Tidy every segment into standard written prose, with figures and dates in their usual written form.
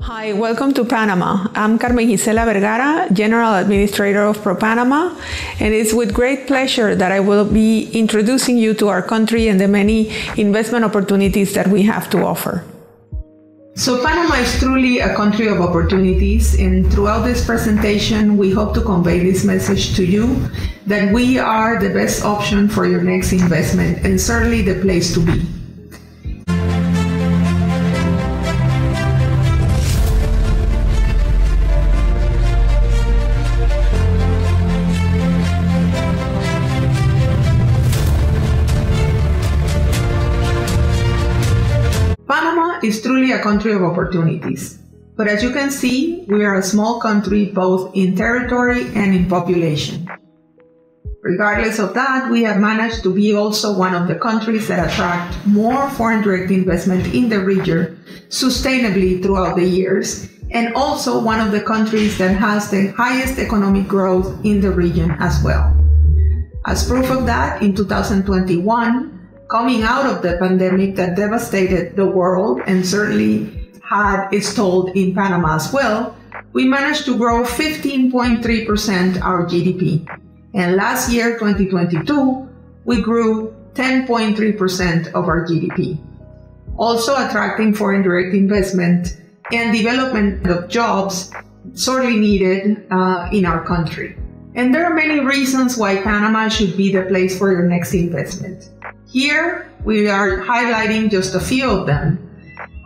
Hi, welcome to Panama. I'm Carmen Gisela Vergara, General Administrator of ProPanama, and it's with great pleasure that I will be introducing you to our country and the many investment opportunities that we have to offer. So Panama is truly a country of opportunities, and throughout this presentation, we hope to convey this message to you that we are the best option for your next investment and certainly the place to be. Panama is truly a country of opportunities, but as you can see, we are a small country both in territory and in population. Regardless of that, we have managed to be also one of the countries that attract more foreign direct investment in the region sustainably throughout the years, and also one of the countries that has the highest economic growth in the region as well. As proof of that, in 2021, coming out of the pandemic that devastated the world and certainly had its toll in Panama as well, we managed to grow 15.3% our GDP. And last year, 2022, we grew 10.3% of our GDP. Also attracting foreign direct investment and development of jobs sorely needed in our country. And there are many reasons why Panama should be the place for your next investment. Here, we are highlighting just a few of them.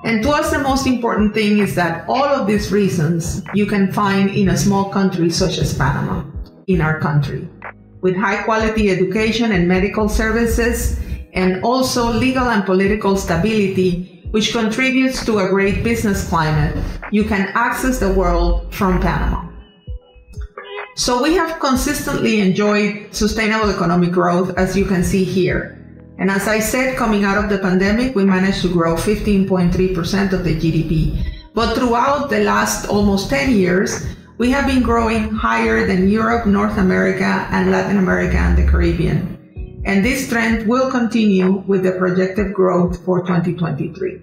And to us, the most important thing is that all of these reasons you can find in a small country such as Panama, in our country, with high quality education and medical services, and also legal and political stability, which contributes to a great business climate. You can access the world from Panama. So we have consistently enjoyed sustainable economic growth, as you can see here. And as I said, coming out of the pandemic, we managed to grow 15.3% of the GDP. But throughout the last almost 10 years, we have been growing higher than Europe, North America, and Latin America and the Caribbean. And this trend will continue with the projected growth for 2023.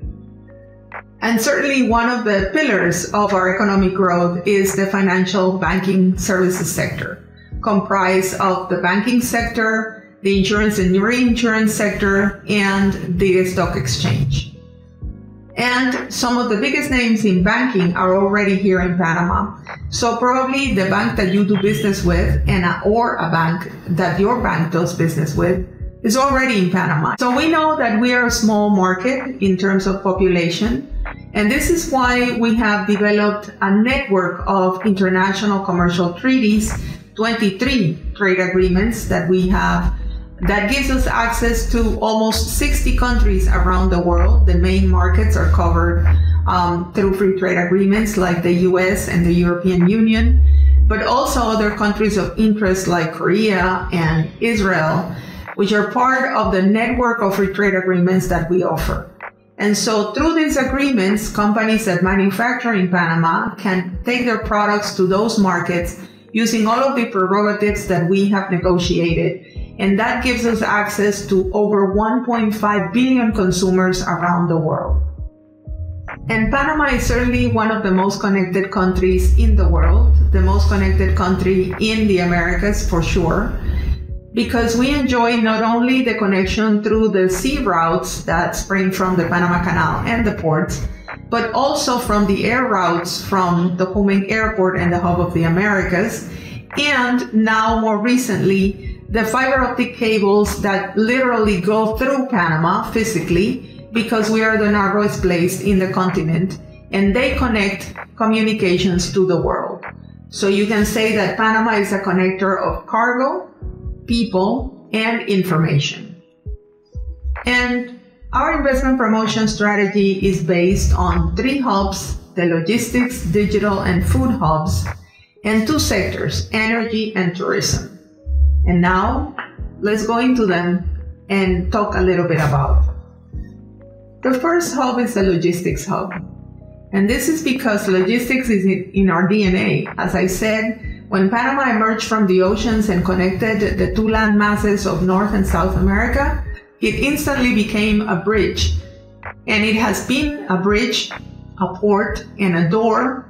And certainly one of the pillars of our economic growth is the financial banking services sector, comprised of the banking sector, the insurance and reinsurance sector, and the stock exchange. And some of the biggest names in banking are already here in Panama. So probably the bank that you do business with or a bank that your bank does business with is already in Panama. So we know that we are a small market in terms of population. And this is why we have developed a network of international commercial treaties, 23 trade agreements that we have, that gives us access to almost 60 countries around the world. The main markets are covered through free trade agreements like the US and the European Union, but also other countries of interest like Korea and Israel, which are part of the network of free trade agreements that we offer. And so through these agreements, companies that manufacture in Panama can take their products to those markets using all of the prerogatives that we have negotiated. And that gives us access to over 1.5 billion consumers around the world. And Panama is certainly one of the most connected countries in the world, the most connected country in the Americas for sure, because we enjoy not only the connection through the sea routes that spring from the Panama Canal and the ports, but also from the air routes from the Huming Airport and the hub of the Americas, and now more recently, the fiber optic cables that literally go through Panama physically, because we are the narrowest place in the continent, and they connect communications to the world. So you can say that Panama is a connector of cargo, people, and information. And our investment promotion strategy is based on 3 hubs, the logistics, digital, and food hubs, and 2 sectors, energy and tourism. And now, let's go into them and talk a little bit about them. The first hub is the logistics hub. And this is because logistics is in our DNA. As I said, when Panama emerged from the oceans and connected the 2 land masses of North and South America, it instantly became a bridge. And it has been a bridge a port and a door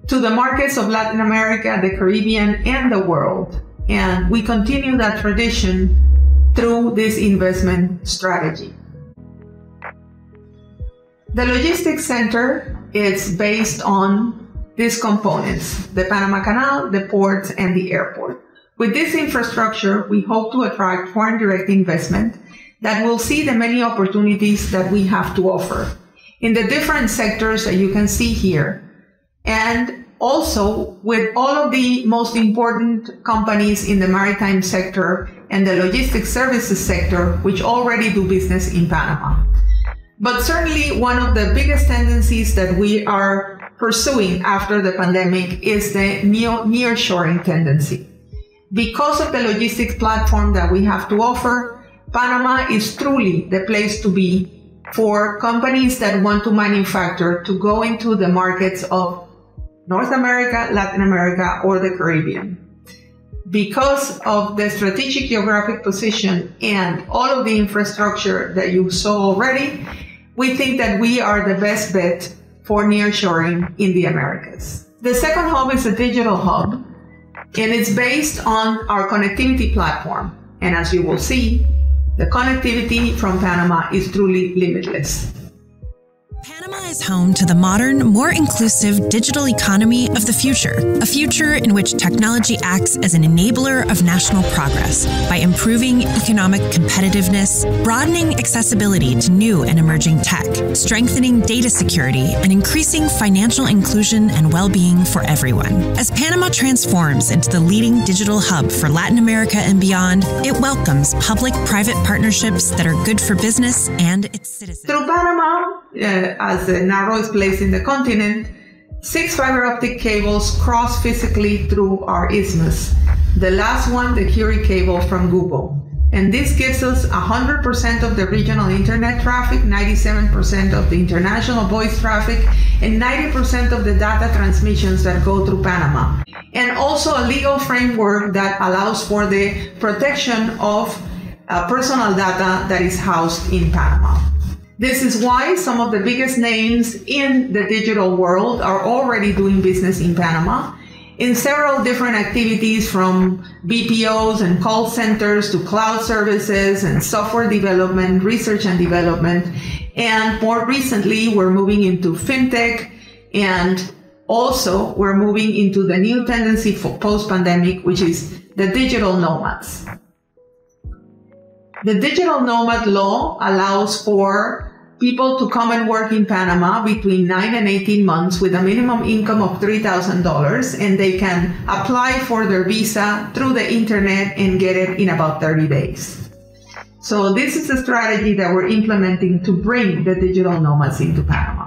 to the markets of Latin America, the Caribbean, and the world. And we continue that tradition through this investment strategy. The logistics center is based on these components: the Panama Canal, the ports, and the airport. With this infrastructure, we hope to attract foreign direct investment that will see the many opportunities that we have to offer in the different sectors that you can see here. And also with all of the most important companies in the maritime sector and the logistics services sector, which already do business in Panama. But certainly one of the biggest tendencies that we are pursuing after the pandemic is the nearshoring tendency. Because of the logistics platform that we have to offer, Panama is truly the place to be for companies that want to manufacture to go into the markets of North America, Latin America, or the Caribbean. Because of the strategic geographic position and all of the infrastructure that you saw already, we think that we are the best bet for nearshoring in the Americas. The second hub is a digital hub, and it's based on our connectivity platform. And as you will see, the connectivity from Panama is truly limitless. Panama is home to the modern, more inclusive digital economy of the future, a future in which technology acts as an enabler of national progress by improving economic competitiveness, broadening accessibility to new and emerging tech, strengthening data security, and increasing financial inclusion and well-being for everyone. As Panama transforms into the leading digital hub for Latin America and beyond, it welcomes public-private partnerships that are good for business and its citizens. Through Panama, as the narrowest place in the continent, 6 fiber optic cables cross physically through our isthmus. The last one, the Curie cable from Google. And this gives us 100% of the regional internet traffic, 97% of the international voice traffic, and 90% of the data transmissions that go through Panama. And also a legal framework that allows for the protection of personal data that is housed in Panama. This is why some of the biggest names in the digital world are already doing business in Panama in several different activities, from BPOs and call centers to cloud services and software development, research and development. And more recently, we're moving into fintech, and also we're moving into the new tendency for post-pandemic, which is the digital nomads. The digital nomad law allows for people to come and work in Panama between 9 and 18 months with a minimum income of $3,000, and they can apply for their visa through the internet and get it in about 30 days. So this is a strategy that we're implementing to bring the digital nomads into Panama.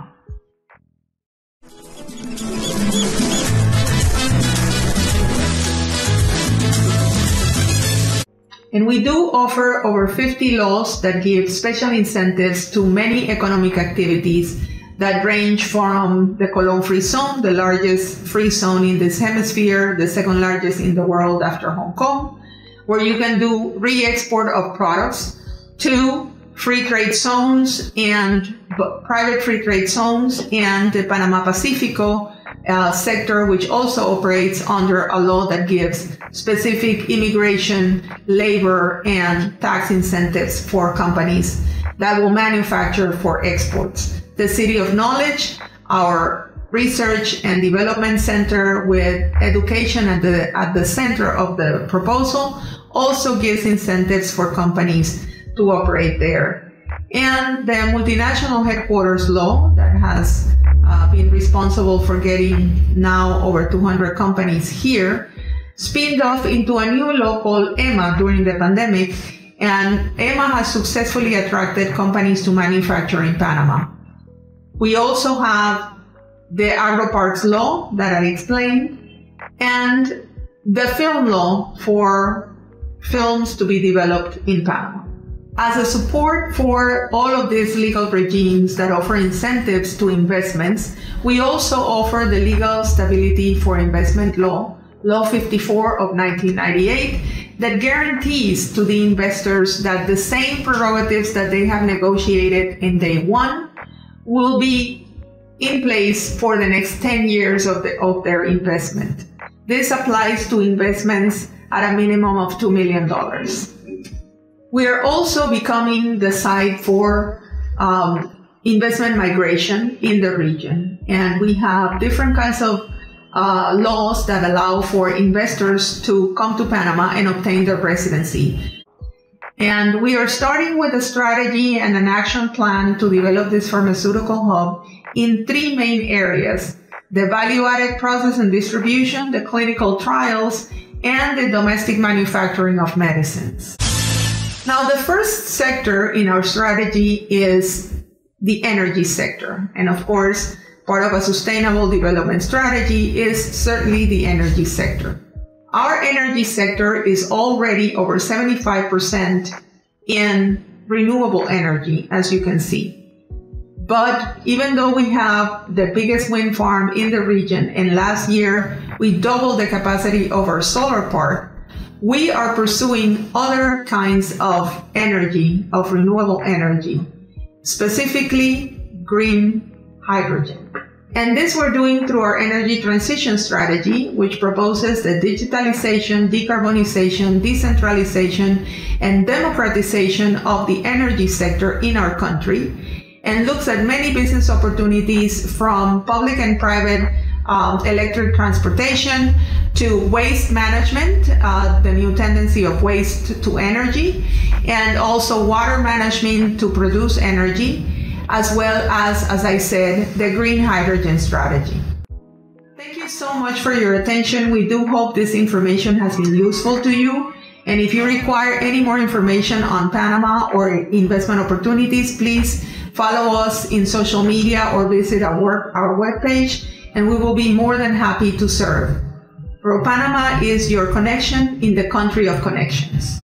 And we do offer over 50 laws that give special incentives to many economic activities that range from the Colón Free Zone, the largest free zone in this hemisphere, the second largest in the world after Hong Kong, where you can do re-export of products, to free trade zones and private free trade zones, and the Panama Pacifico sector, which also operates under a law that gives specific immigration, labor, and tax incentives for companies that will manufacture for exports. The City of Knowledge, our research and development center with education at the center of the proposal, also gives incentives for companies to operate there. And the multinational headquarters law that has been responsible for getting now over 200 companies here, spinned off into a new law called EMA during the pandemic, and EMA has successfully attracted companies to manufacture in Panama. We also have the agro-parks law that I explained, and the film law for films to be developed in Panama. As a support for all of these legal regimes that offer incentives to investments, we also offer the Legal Stability for Investment Law, Law 54 of 1998, that guarantees to the investors that the same prerogatives that they have negotiated in day one will be in place for the next 10 years of their investment. This applies to investments at a minimum of $2 million. We are also becoming the site for investment migration in the region. And we have different kinds of laws that allow for investors to come to Panama and obtain their residency. And we are starting with a strategy and an action plan to develop this pharmaceutical hub in 3 main areas: the value-added process and distribution, the clinical trials, and the domestic manufacturing of medicines. Now, the first sector in our strategy is the energy sector. And of course, part of a sustainable development strategy is certainly the energy sector. Our energy sector is already over 75% in renewable energy, as you can see. But even though we have the biggest wind farm in the region, and last year we doubled the capacity of our solar park, we are pursuing other kinds of energy, of renewable energy, specifically green hydrogen. And this we're doing through our energy transition strategy, which proposes the digitalization, decarbonization, decentralization, and democratization of the energy sector in our country, and looks at many business opportunities from public and private electric transportation to waste management, the new tendency of waste to energy, and also water management to produce energy, as well as I said, the green hydrogen strategy. Thank you so much for your attention. We do hope this information has been useful to you. And if you require any more information on Panama or investment opportunities, please follow us in social media or visit our webpage, and we will be more than happy to serve. ProPanama is your connection in the country of connections.